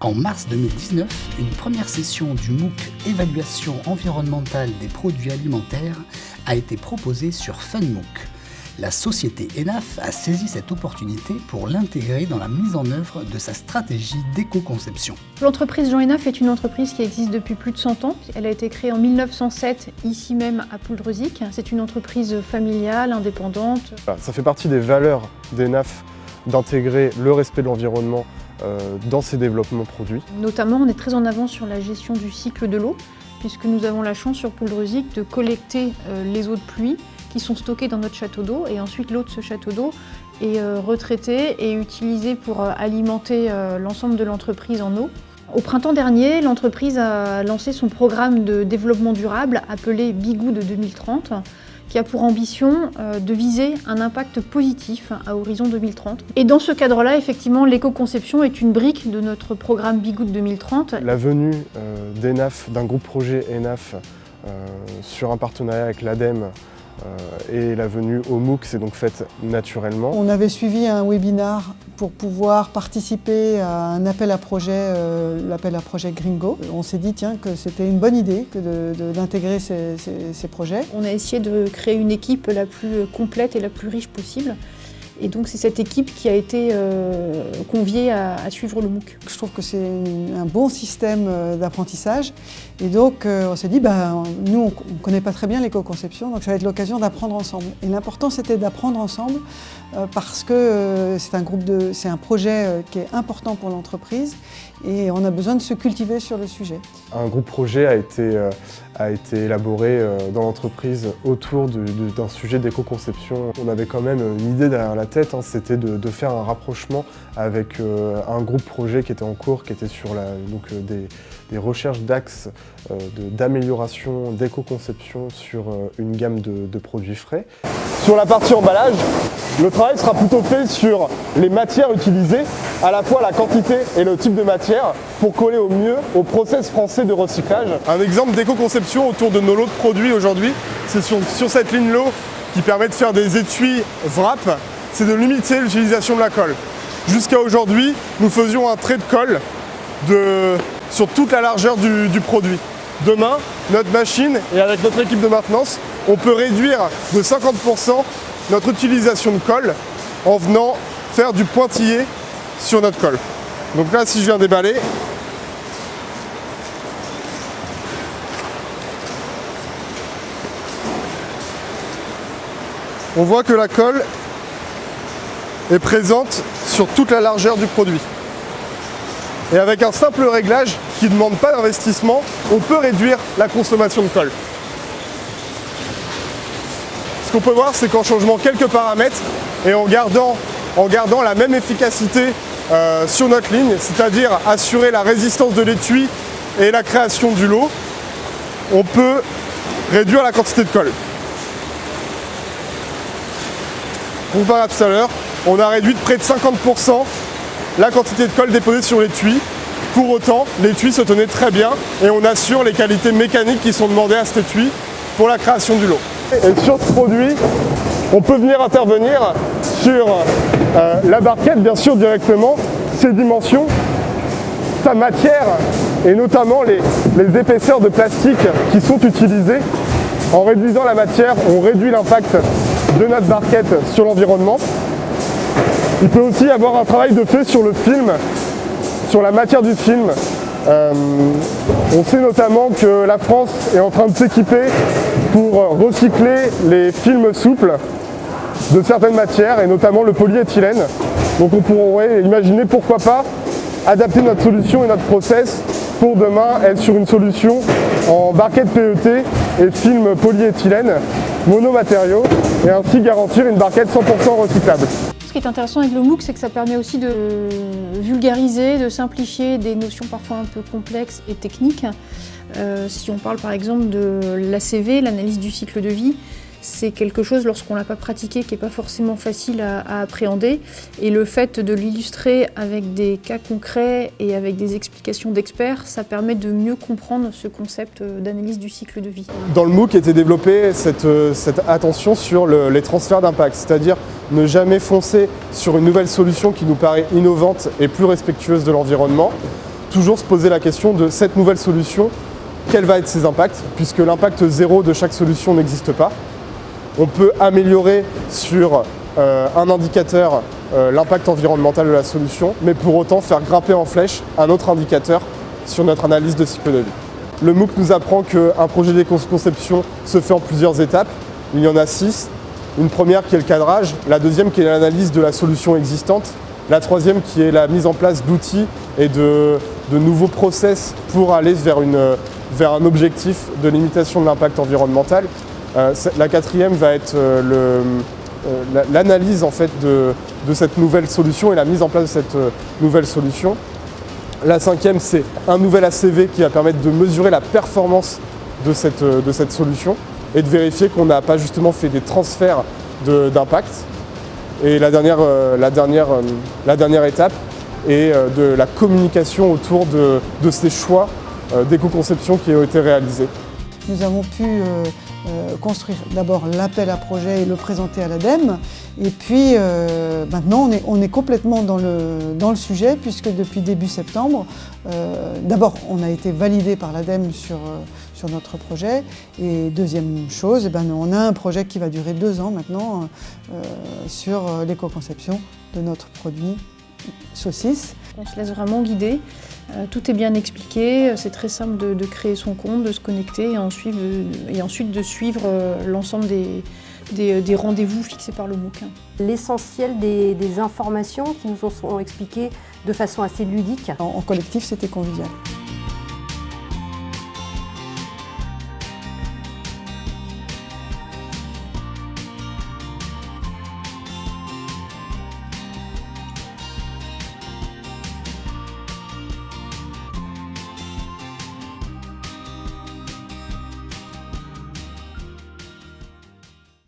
En mars 2019, une première session du MOOC Évaluation environnementale des produits alimentaires a été proposée sur FunMOOC. La société ENAF a saisi cette opportunité pour l'intégrer dans la mise en œuvre de sa stratégie d'éco-conception. L'entreprise Jean ENAF est une entreprise qui existe depuis plus de 100 ans. Elle a été créée en 1907, ici même à Pouldreuzic. C'est une entreprise familiale, indépendante. Ça fait partie des valeurs d'ENAF d'intégrer le respect de l'environnement dans ses développements produits. Notamment, on est très en avance sur la gestion du cycle de l'eau, puisque nous avons la chance sur Pouldreuzic de collecter les eaux de pluie qui sont stockées dans notre château d'eau, et ensuite l'eau de ce château d'eau est retraitée et utilisée pour alimenter l'ensemble de l'entreprise en eau. Au printemps dernier, l'entreprise a lancé son programme de développement durable appelé Bigoud 2030, qui a pour ambition de viser un impact positif à horizon 2030. Et dans ce cadre-là, effectivement, l'éco-conception est une brique de notre programme Bigoud 2030. La venue d'ENAF, d'un groupe projet ENAF sur un partenariat avec l'ADEME et la venue au MOOC s'est donc faite naturellement. On avait suivi un webinar pour pouvoir participer à un appel à projet, l'appel à projet Gringo. On s'est dit tiens, que c'était une bonne idée d'intégrer ces projets. On a essayé de créer une équipe la plus complète et la plus riche possible. Et donc c'est cette équipe qui a été conviée à suivre le MOOC. Je trouve que c'est un bon système d'apprentissage. Et donc on s'est dit, nous on ne connaît pas très bien l'éco-conception, donc ça va être l'occasion d'apprendre ensemble. Et l'important c'était d'apprendre ensemble parce que c'est un projet qui est important pour l'entreprise et on a besoin de se cultiver sur le sujet. Un groupe projet a été élaboré dans l'entreprise autour d'un sujet d'éco-conception. On avait quand même une idée derrière la tête, c'était de faire un rapprochement avec un groupe projet qui était en cours, qui était sur des recherches d'axes d'amélioration, d'éco-conception sur une gamme de produits frais. Sur la partie emballage, le travail sera plutôt fait sur les matières utilisées, à la fois la quantité et le type de matière, pour coller au mieux au process français de recyclage. Un exemple d'éco-conception autour de nos lots de produits aujourd'hui, c'est sur cette ligne lot qui permet de faire des étuis wrap, c'est de limiter l'utilisation de la colle. Jusqu'à aujourd'hui, nous faisions un trait de colle sur toute la largeur du produit. Demain, notre machine et avec notre équipe de maintenance, on peut réduire de 50% notre utilisation de colle en venant faire du pointillé sur notre colle. Donc là, si je viens déballer, on voit que la colle est présente sur toute la largeur du produit. Et avec un simple réglage qui ne demande pas d'investissement, on peut réduire la consommation de colle. Ce qu'on peut voir, c'est qu'en changeant quelques paramètres et en gardant la même efficacité sur notre ligne, c'est-à-dire assurer la résistance de l'étui et la création du lot, on peut réduire la quantité de colle. Comparé à tout à l'heure, on a réduit de près de 50% la quantité de colle déposée sur l'étui. Pour autant, l'étui se tenait très bien et on assure les qualités mécaniques qui sont demandées à cet étui pour la création du lot. Et sur ce produit, on peut venir intervenir sur la barquette, bien sûr directement, ses dimensions, sa matière et notamment les épaisseurs de plastique qui sont utilisées. En réduisant la matière, on réduit l'impact de notre barquette sur l'environnement. Il peut aussi y avoir un travail de fait sur le film, sur la matière du film. On sait notamment que la France est en train de s'équiper pour recycler les films souples de certaines matières, et notamment le polyéthylène. Donc on pourrait imaginer pourquoi pas adapter notre solution et notre process pour demain être sur une solution en barquette PET et film polyéthylène monomatériaux et ainsi garantir une barquette 100% recyclable. Ce qui est intéressant avec le MOOC, c'est que ça permet aussi de vulgariser, de simplifier des notions parfois un peu complexes et techniques. Si on parle par exemple de l'ACV, l'analyse du cycle de vie, c'est quelque chose, lorsqu'on ne l'a pas pratiqué, qui n'est pas forcément facile à appréhender. Et le fait de l'illustrer avec des cas concrets et avec des explications d'experts, ça permet de mieux comprendre ce concept d'analyse du cycle de vie. Dans le MOOC était développée cette attention sur les transferts d'impact, c'est-à-dire ne jamais foncer sur une nouvelle solution qui nous paraît innovante et plus respectueuse de l'environnement. Toujours se poser la question de cette nouvelle solution, quel va être ses impacts, puisque l'impact zéro de chaque solution n'existe pas. On peut améliorer sur un indicateur l'impact environnemental de la solution, mais pour autant faire grimper en flèche un autre indicateur sur notre analyse de cycle de vie. Le MOOC nous apprend qu'un projet d'éco-conception se fait en plusieurs étapes. Il y en a 6. Une première qui est le cadrage, la deuxième qui est l'analyse de la solution existante, la troisième qui est la mise en place d'outils et de nouveaux process pour aller vers un objectif de limitation de l'impact environnemental. La quatrième va être l'analyse en fait de cette nouvelle solution et la mise en place de cette nouvelle solution. La cinquième, c'est un nouvel ACV qui va permettre de mesurer la performance de cette solution et de vérifier qu'on n'a pas justement fait des transferts d'impact. Et la dernière étape est de la communication autour de ces choix d'éco-conception qui ont été réalisés. Nous avons pu construire d'abord l'appel à projet et le présenter à l'ADEME. Et puis maintenant, on est complètement dans le sujet, puisque depuis début septembre, d'abord, on a été validé par l'ADEME sur notre projet. Et deuxième chose, on a un projet qui va durer 2 ans maintenant sur l'éco-conception de notre produit saucisse. On se laisse vraiment guider. Tout est bien expliqué, c'est très simple de créer son compte, de se connecter et ensuite de suivre l'ensemble des rendez-vous fixés par le MOOC. L'essentiel des informations qui nous sont expliquées de façon assez ludique. En collectif, c'était convivial.